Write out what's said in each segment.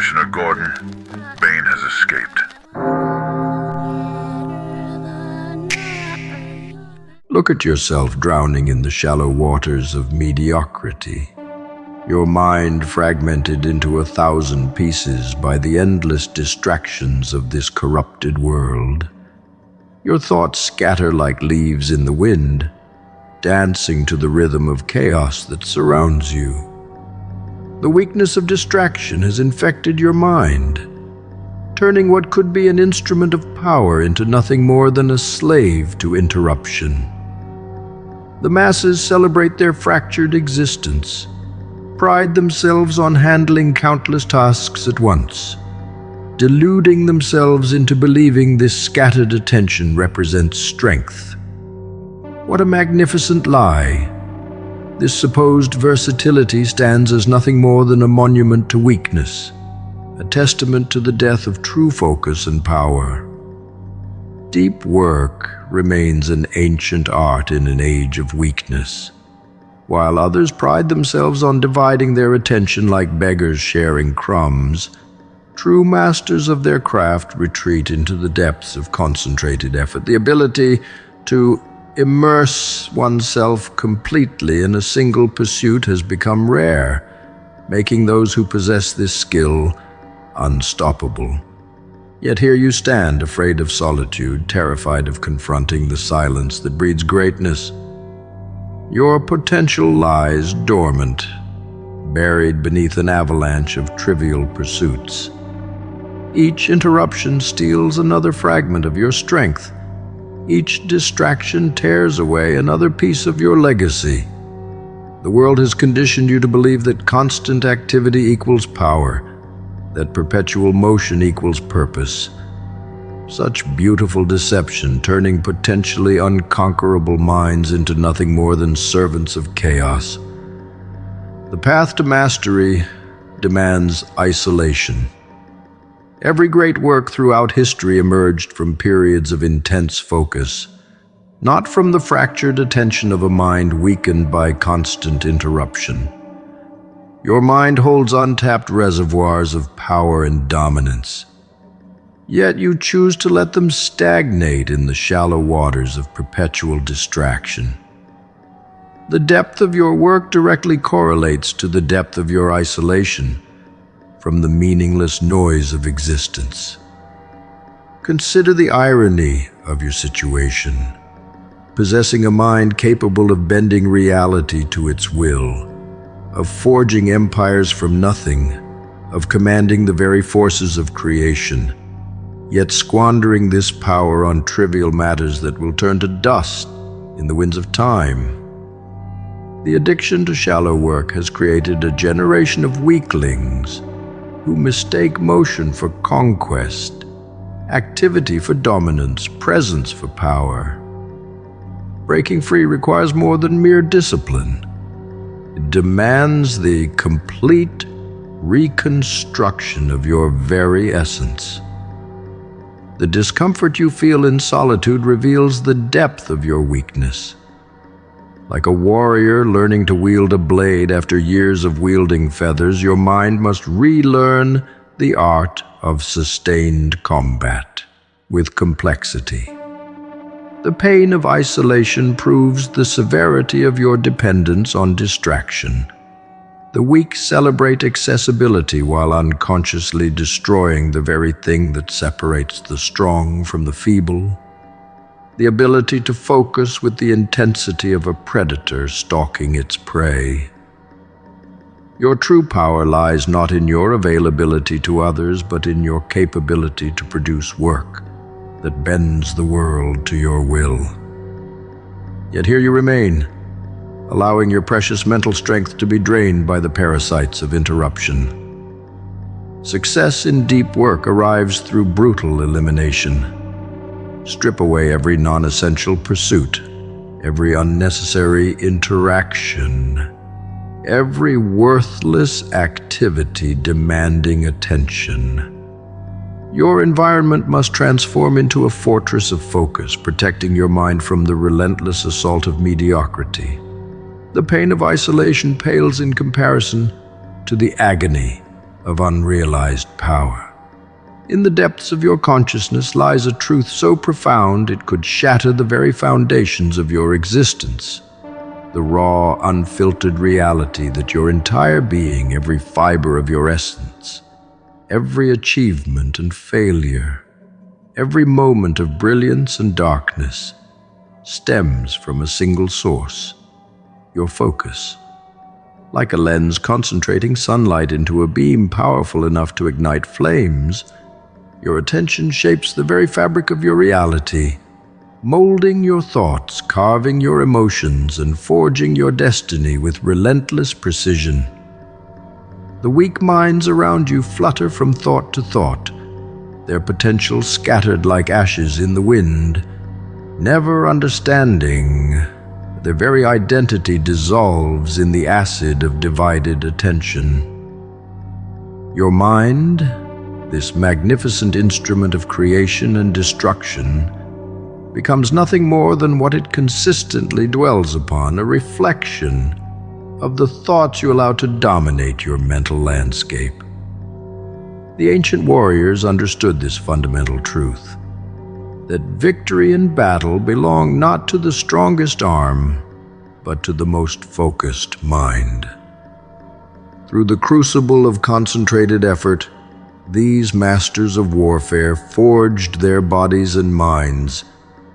Commissioner Gordon, Bane has escaped. Look at yourself drowning in the shallow waters of mediocrity. Your mind fragmented into 1,000 pieces by the endless distractions of this corrupted world. Your thoughts scatter like leaves in the wind, dancing to the rhythm of chaos that surrounds you. The weakness of distraction has infected your mind, turning what could be an instrument of power into nothing more than a slave to interruption. The masses celebrate their fractured existence, pride themselves on handling countless tasks at once, deluding themselves into believing this scattered attention represents strength. What a magnificent lie! This supposed versatility stands as nothing more than a monument to weakness, a testament to the death of true focus and power. Deep work remains an ancient art in an age of weakness. While others pride themselves on dividing their attention like beggars sharing crumbs, true masters of their craft retreat into the depths of concentrated effort. The ability to immerse oneself completely in a single pursuit has become rare, making those who possess this skill unstoppable. Yet here you stand, afraid of solitude, terrified of confronting the silence that breeds greatness. Your potential lies dormant, buried beneath an avalanche of trivial pursuits. Each interruption steals another fragment of your strength. Each distraction tears away another piece of your legacy. The world has conditioned you to believe that constant activity equals power, that perpetual motion equals purpose. Such beautiful deception, turning potentially unconquerable minds into nothing more than servants of chaos. The path to mastery demands isolation. Every great work throughout history emerged from periods of intense focus, not from the fractured attention of a mind weakened by constant interruption. Your mind holds untapped reservoirs of power and dominance, yet you choose to let them stagnate in the shallow waters of perpetual distraction. The depth of your work directly correlates to the depth of your isolation from the meaningless noise of existence. Consider the irony of your situation. Possessing a mind capable of bending reality to its will, of forging empires from nothing, of commanding the very forces of creation, yet squandering this power on trivial matters that will turn to dust in the winds of time. The addiction to shallow work has created a generation of weaklings who mistake motion for conquest, activity for dominance, presence for power. Breaking free requires more than mere discipline. It demands the complete reconstruction of your very essence. The discomfort you feel in solitude reveals the depth of your weakness. Like a warrior learning to wield a blade after years of wielding feathers, your mind must relearn the art of sustained combat with complexity. The pain of isolation proves the severity of your dependence on distraction. The weak celebrate accessibility while unconsciously destroying the very thing that separates the strong from the feeble. The ability to focus with the intensity of a predator stalking its prey. Your true power lies not in your availability to others, but in your capability to produce work that bends the world to your will. Yet here you remain, allowing your precious mental strength to be drained by the parasites of interruption. Success in deep work arrives through brutal elimination. Strip away every non-essential pursuit, every unnecessary interaction, every worthless activity demanding attention. Your environment must transform into a fortress of focus, protecting your mind from the relentless assault of mediocrity. The pain of isolation pales in comparison to the agony of unrealized power. In the depths of your consciousness lies a truth so profound it could shatter the very foundations of your existence. The raw, unfiltered reality that your entire being, every fiber of your essence, every achievement and failure, every moment of brilliance and darkness, stems from a single source: your focus. Like a lens concentrating sunlight into a beam powerful enough to ignite flames, your attention shapes the very fabric of your reality, molding your thoughts, carving your emotions, and forging your destiny with relentless precision. The weak minds around you flutter from thought to thought, their potential scattered like ashes in the wind, never understanding their very identity dissolves in the acid of divided attention. Your mind, this magnificent instrument of creation and destruction, becomes nothing more than what it consistently dwells upon, a reflection of the thoughts you allow to dominate your mental landscape. The ancient warriors understood this fundamental truth, that victory in battle belonged not to the strongest arm, but to the most focused mind. Through the crucible of concentrated effort, these masters of warfare forged their bodies and minds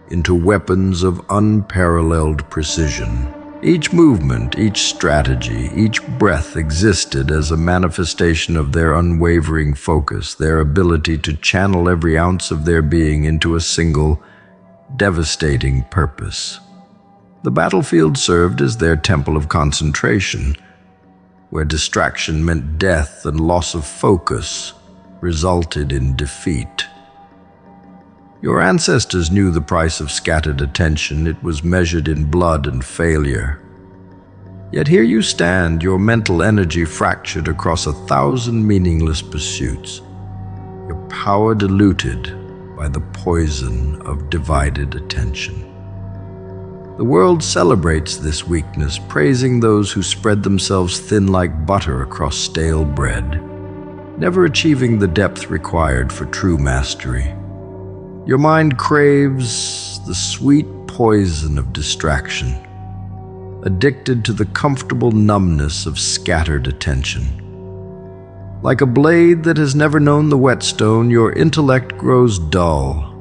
into weapons of unparalleled precision. Each movement, each strategy, each breath existed as a manifestation of their unwavering focus, their ability to channel every ounce of their being into a single, devastating purpose. The battlefield served as their temple of concentration, where distraction meant death and loss of focus resulted in defeat. Your ancestors knew the price of scattered attention. It was measured in blood and failure. Yet here you stand, your mental energy fractured across 1,000 meaningless pursuits, your power diluted by the poison of divided attention. The world celebrates this weakness, praising those who spread themselves thin like butter across stale bread, never achieving the depth required for true mastery. Your mind craves the sweet poison of distraction, addicted to the comfortable numbness of scattered attention. Like a blade that has never known the whetstone, your intellect grows dull,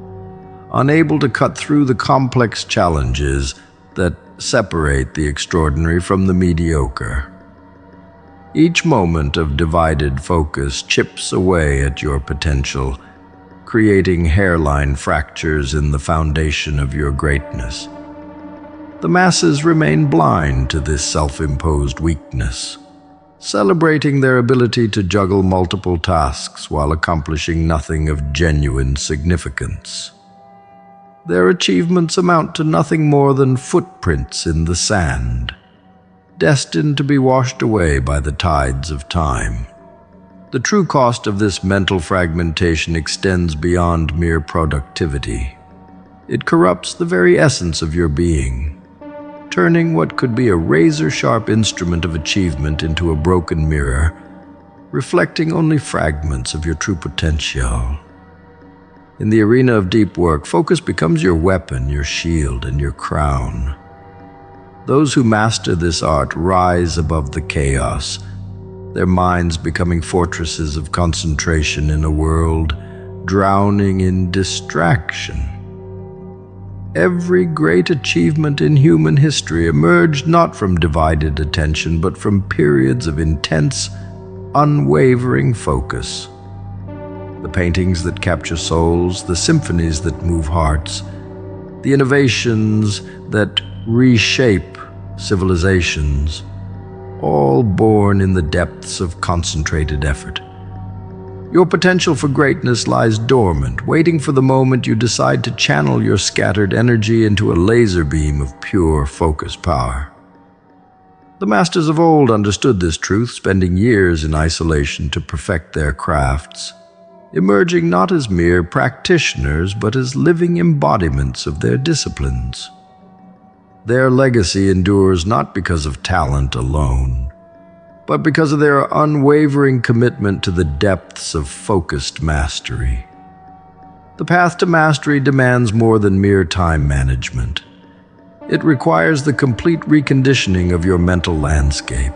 unable to cut through the complex challenges that separate the extraordinary from the mediocre. Each moment of divided focus chips away at your potential, creating hairline fractures in the foundation of your greatness. The masses remain blind to this self-imposed weakness, celebrating their ability to juggle multiple tasks while accomplishing nothing of genuine significance. Their achievements amount to nothing more than footprints in the sand, destined to be washed away by the tides of time. The true cost of this mental fragmentation extends beyond mere productivity. It corrupts the very essence of your being, turning what could be a razor-sharp instrument of achievement into a broken mirror, reflecting only fragments of your true potential. In the arena of deep work, focus becomes your weapon, your shield, and your crown. Those who master this art rise above the chaos, their minds becoming fortresses of concentration in a world drowning in distraction. Every great achievement in human history emerged not from divided attention, but from periods of intense, unwavering focus. The paintings that capture souls, the symphonies that move hearts, the innovations that reshape civilizations, all born in the depths of concentrated effort. Your potential for greatness lies dormant, waiting for the moment you decide to channel your scattered energy into a laser beam of pure focus power. The masters of old understood this truth, spending years in isolation to perfect their crafts, emerging not as mere practitioners, but as living embodiments of their disciplines. Their legacy endures not because of talent alone, but because of their unwavering commitment to the depths of focused mastery. The path to mastery demands more than mere time management. It requires the complete reconditioning of your mental landscape.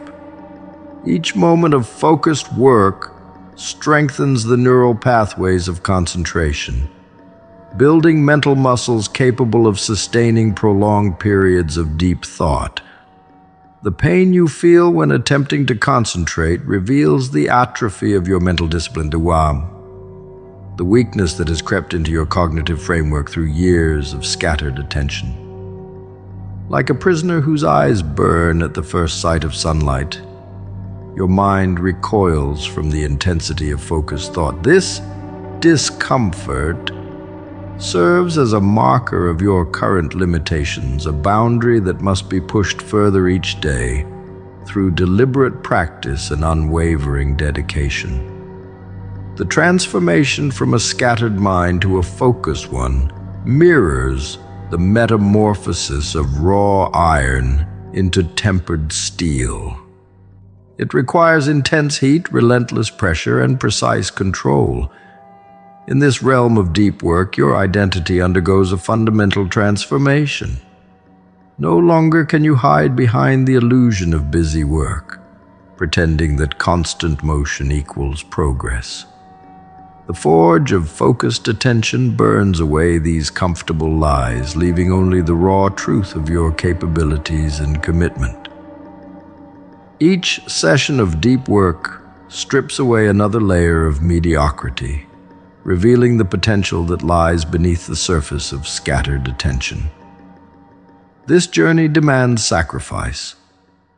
Each moment of focused work strengthens the neural pathways of concentration, building mental muscles capable of sustaining prolonged periods of deep thought. The pain you feel when attempting to concentrate reveals the atrophy of your mental discipline, the weakness that has crept into your cognitive framework through years of scattered attention. Like a prisoner whose eyes burn at the first sight of sunlight, your mind recoils from the intensity of focused thought. This discomfort serves as a marker of your current limitations, a boundary that must be pushed further each day through deliberate practice and unwavering dedication. The transformation from a scattered mind to a focused one mirrors the metamorphosis of raw iron into tempered steel. It requires intense heat, relentless pressure, and precise control. In this realm of deep work, your identity undergoes a fundamental transformation. No longer can you hide behind the illusion of busy work, pretending that constant motion equals progress. The forge of focused attention burns away these comfortable lies, leaving only the raw truth of your capabilities and commitment. Each session of deep work strips away another layer of mediocrity, revealing the potential that lies beneath the surface of scattered attention. This journey demands sacrifice,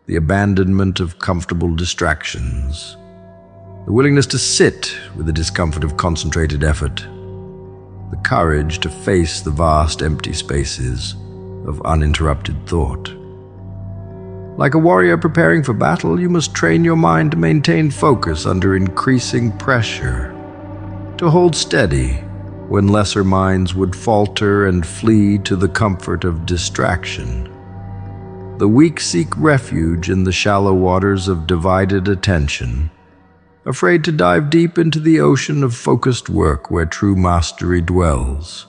the abandonment of comfortable distractions, the willingness to sit with the discomfort of concentrated effort, the courage to face the vast empty spaces of uninterrupted thought. Like a warrior preparing for battle, you must train your mind to maintain focus under increasing pressure, to hold steady when lesser minds would falter and flee to the comfort of distraction. The weak seek refuge in the shallow waters of divided attention, afraid to dive deep into the ocean of focused work where true mastery dwells.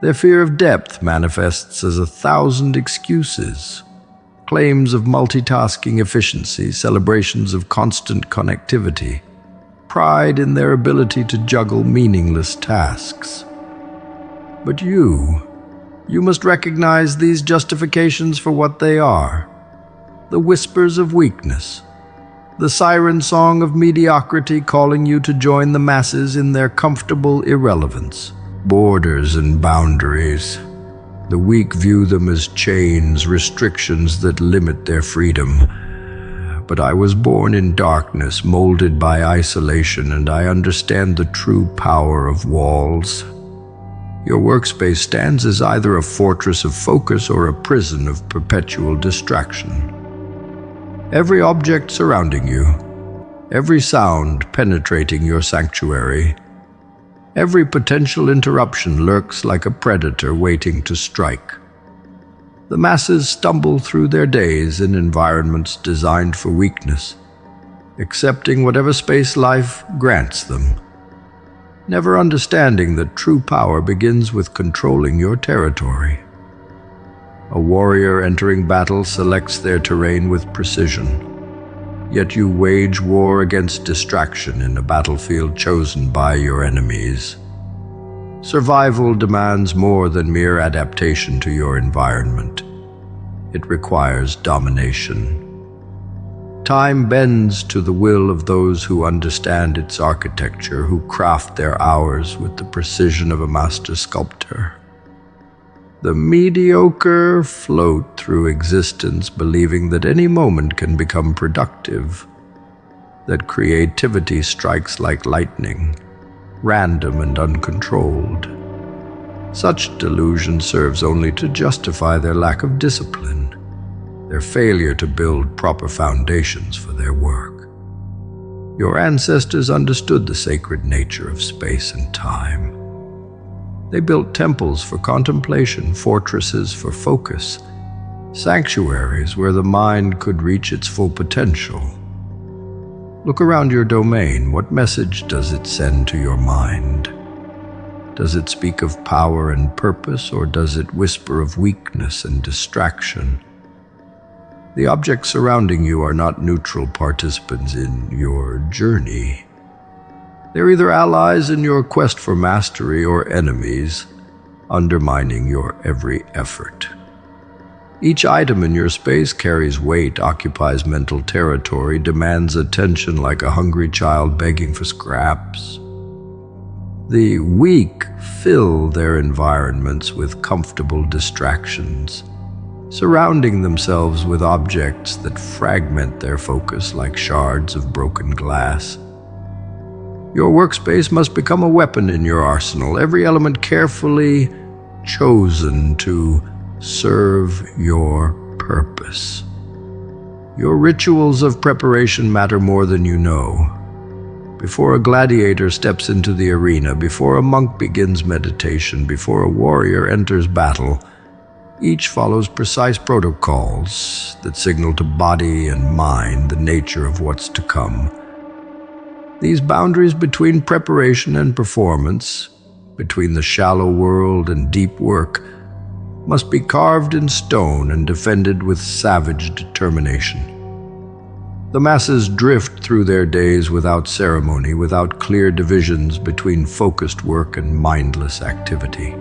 Their fear of depth manifests as 1,000 excuses, claims of multitasking efficiency, celebrations of constant connectivity, pride in their ability to juggle meaningless tasks. But you must recognize these justifications for what they are: the whispers of weakness, the siren song of mediocrity calling you to join the masses in their comfortable irrelevance. Borders and boundaries. The weak view them as chains, restrictions that limit their freedom. But I was born in darkness, molded by isolation, and I understand the true power of walls. Your workspace stands as either a fortress of focus or a prison of perpetual distraction. Every object surrounding you, every sound penetrating your sanctuary, every potential interruption lurks like a predator waiting to strike. The masses stumble through their days in environments designed for weakness, accepting whatever space life grants them, never understanding that true power begins with controlling your territory. A warrior entering battle selects their terrain with precision, yet you wage war against distraction in a battlefield chosen by your enemies. Survival demands more than mere adaptation to your environment. It requires domination. Time bends to the will of those who understand its architecture, who craft their hours with the precision of a master sculptor. The mediocre float through existence believing that any moment can become productive, that creativity strikes like lightning, random and uncontrolled. Such delusion serves only to justify their lack of discipline, their failure to build proper foundations for their work. Your ancestors understood the sacred nature of space and time. They built temples for contemplation, fortresses for focus, sanctuaries where the mind could reach its full potential. Look around your domain. What message does it send to your mind? Does it speak of power and purpose, or does it whisper of weakness and distraction? The objects surrounding you are not neutral participants in your journey. They're either allies in your quest for mastery or enemies, undermining your every effort. Each item in your space carries weight, occupies mental territory, demands attention like a hungry child begging for scraps. The weak fill their environments with comfortable distractions, surrounding themselves with objects that fragment their focus like shards of broken glass. Your workspace must become a weapon in your arsenal, every element carefully chosen to serve your purpose. Your rituals of preparation matter more than you know. Before a gladiator steps into the arena, before a monk begins meditation, before a warrior enters battle, each follows precise protocols that signal to body and mind the nature of what's to come. These boundaries between preparation and performance, between the shallow world and deep work, must be carved in stone and defended with savage determination. The masses drift through their days without ceremony, without clear divisions between focused work and mindless activity.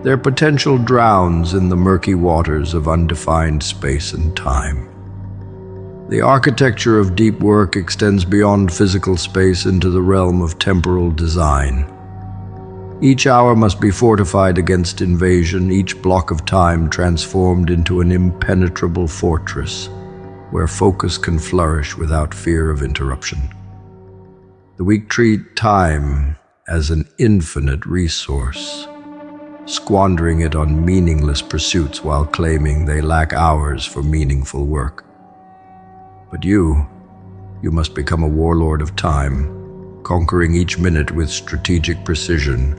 Their potential drowns in the murky waters of undefined space and time. The architecture of deep work extends beyond physical space into the realm of temporal design. Each hour must be fortified against invasion, each block of time transformed into an impenetrable fortress where focus can flourish without fear of interruption. The weak treat time as an infinite resource, squandering it on meaningless pursuits while claiming they lack hours for meaningful work. But you must become a warlord of time, conquering each minute with strategic precision,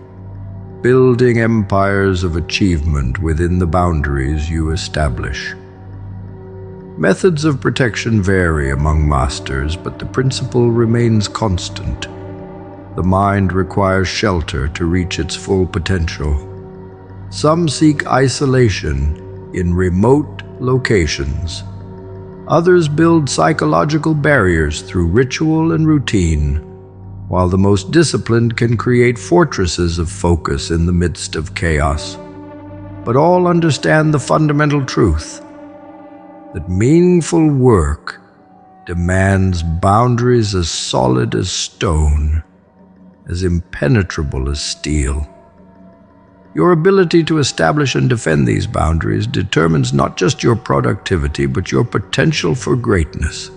building empires of achievement within the boundaries you establish. Methods of protection vary among masters, but the principle remains constant. The mind requires shelter to reach its full potential. Some seek isolation in remote locations. Others build psychological barriers through ritual and routine, while the most disciplined can create fortresses of focus in the midst of chaos. But all understand the fundamental truth that meaningful work demands boundaries as solid as stone, as impenetrable as steel. Your ability to establish and defend these boundaries determines not just your productivity, but your potential for greatness.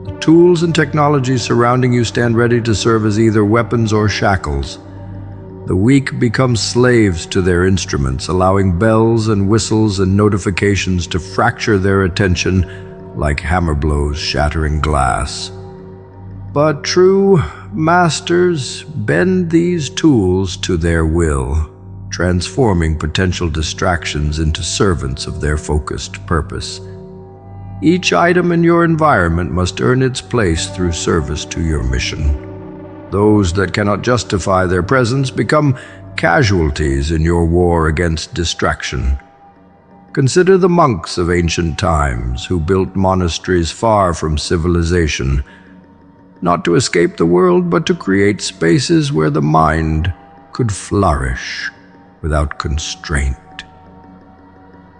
The tools and technologies surrounding you stand ready to serve as either weapons or shackles. The weak become slaves to their instruments, allowing bells and whistles and notifications to fracture their attention like hammer blows shattering glass. But true masters bend these tools to their will, transforming potential distractions into servants of their focused purpose. Each item in your environment must earn its place through service to your mission. Those that cannot justify their presence become casualties in your war against distraction. Consider the monks of ancient times who built monasteries far from civilization, not to escape the world, but to create spaces where the mind could flourish without constraint.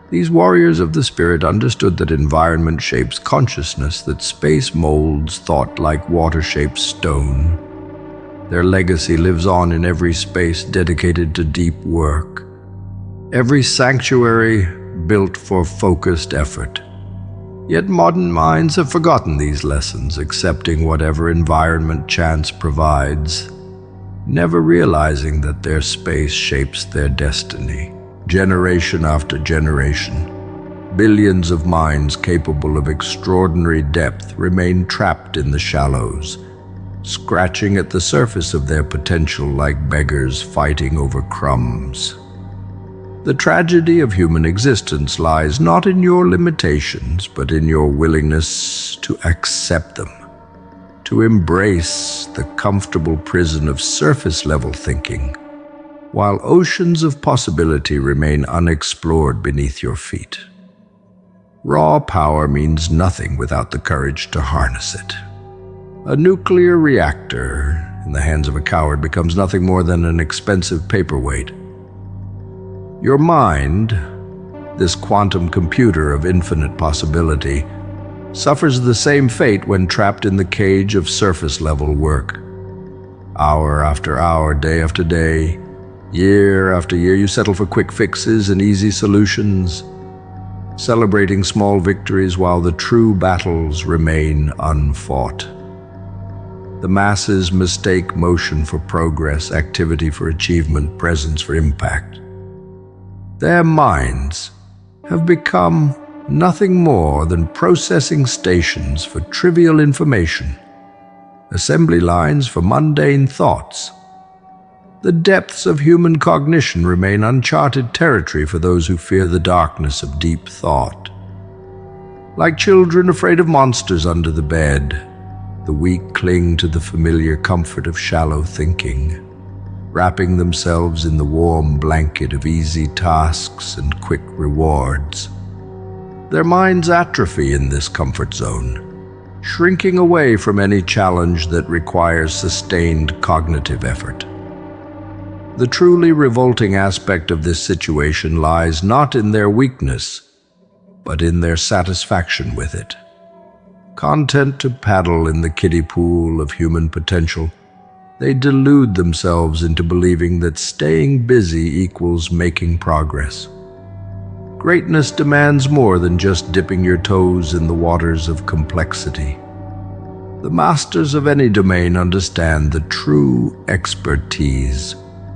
These warriors of the spirit understood that environment shapes consciousness, that space molds thought like water shapes stone. Their legacy lives on in every space dedicated to deep work, every sanctuary built for focused effort. Yet modern minds have forgotten these lessons, accepting whatever environment chance provides, never realizing that their space shapes their destiny. Generation after generation, billions of minds capable of extraordinary depth remain trapped in the shallows, scratching at the surface of their potential like beggars fighting over crumbs. The tragedy of human existence lies not in your limitations, but in your willingness to accept them. to embrace the comfortable prison of surface-level thinking, while oceans of possibility remain unexplored beneath your feet. Raw power means nothing without the courage to harness it. A nuclear reactor in the hands of a coward becomes nothing more than an expensive paperweight. Your mind, this quantum computer of infinite possibility, suffers the same fate when trapped in the cage of surface-level work. Hour after hour, day after day, year after year, you settle for quick fixes and easy solutions, celebrating small victories while the true battles remain unfought. The masses mistake motion for progress, activity for achievement, presence for impact. Their minds have become nothing more than processing stations for trivial information, assembly lines for mundane thoughts. The depths of human cognition remain uncharted territory for those who fear the darkness of deep thought. Like children afraid of monsters under the bed, the weak cling to the familiar comfort of shallow thinking, wrapping themselves in the warm blanket of easy tasks and quick rewards. Their minds atrophy in this comfort zone, shrinking away from any challenge that requires sustained cognitive effort. The truly revolting aspect of this situation lies not in their weakness, but in their satisfaction with it. Content to paddle in the kiddie pool of human potential, they delude themselves into believing that staying busy equals making progress. Greatness demands more than just dipping your toes in the waters of complexity. The masters of any domain understand that true expertise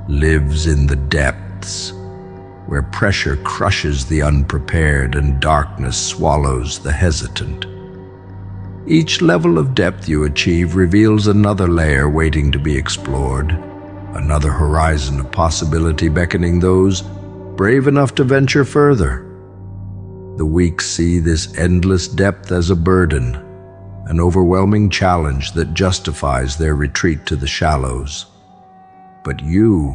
lives in the depths, where pressure crushes the unprepared and darkness swallows the hesitant. Each level of depth you achieve reveals another layer waiting to be explored, another horizon of possibility beckoning those brave enough to venture further. The weak see this endless depth as a burden, an overwhelming challenge that justifies their retreat to the shallows. But you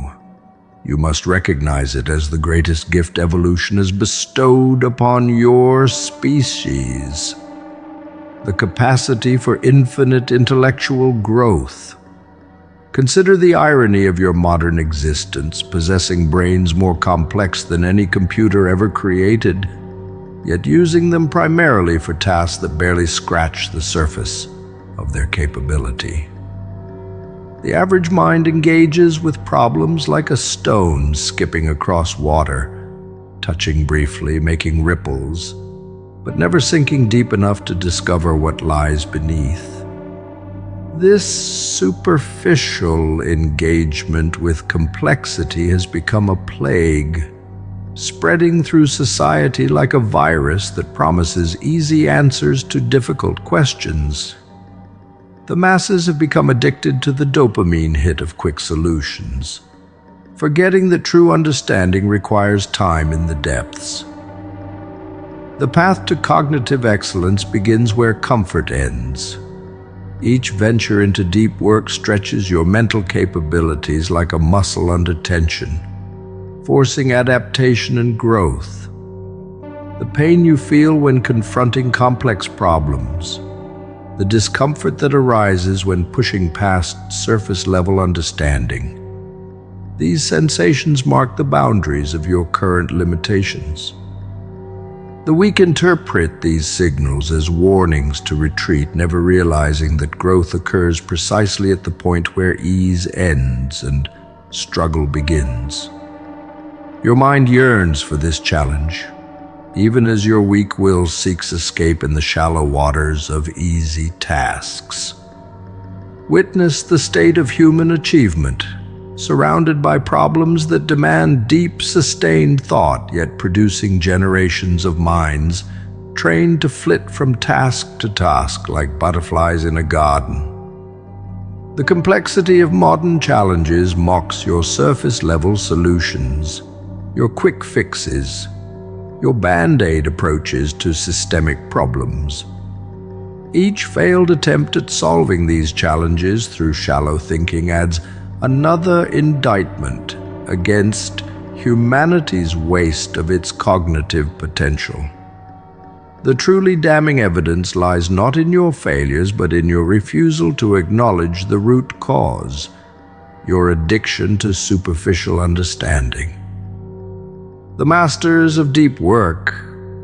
must recognize it as the greatest gift evolution has bestowed upon your species: the capacity for infinite intellectual growth. Consider the irony of your modern existence, possessing brains more complex than any computer ever created, yet using them primarily for tasks that barely scratch the surface of their capability. The average mind engages with problems like a stone skipping across water, touching briefly, making ripples, but never sinking deep enough to discover what lies beneath. This superficial engagement with complexity has become a plague, spreading through society like a virus that promises easy answers to difficult questions. The masses have become addicted to the dopamine hit of quick solutions, forgetting that true understanding requires time in the depths. The path to cognitive excellence begins where comfort ends. Each venture into deep work stretches your mental capabilities like a muscle under tension, forcing adaptation and growth. The pain you feel when confronting complex problems, the discomfort that arises when pushing past surface-level understanding, these sensations mark the boundaries of your current limitations. The weak interpret these signals as warnings to retreat, never realizing that growth occurs precisely at the point where ease ends and struggle begins. Your mind yearns for this challenge, even as your weak will seeks escape in the shallow waters of easy tasks. Witness the state of human achievement, surrounded by problems that demand deep, sustained thought, yet producing generations of minds trained to flit from task to task like butterflies in a garden. The complexity of modern challenges mocks your surface-level solutions, your quick fixes, your band-aid approaches to systemic problems. Each failed attempt at solving these challenges through shallow thinking adds another indictment against humanity's waste of its cognitive potential. The truly damning evidence lies not in your failures, but in your refusal to acknowledge the root cause, your addiction to superficial understanding. The masters of deep work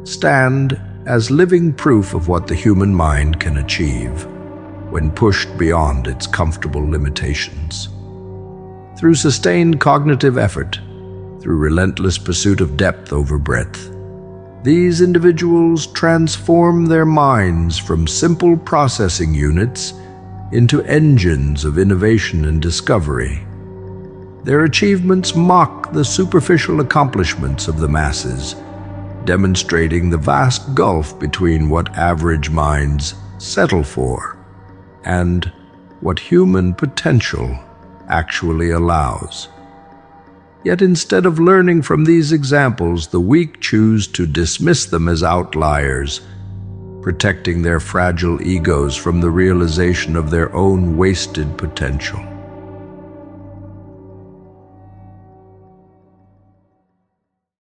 stand as living proof of what the human mind can achieve when pushed beyond its comfortable limitations. Through sustained cognitive effort, through relentless pursuit of depth over breadth, these individuals transform their minds from simple processing units into engines of innovation and discovery. Their achievements mock the superficial accomplishments of the masses, demonstrating the vast gulf between what average minds settle for and what human potential actually allows. Yet instead of learning from these examples, the weak choose to dismiss them as outliers, protecting their fragile egos from the realization of their own wasted potential.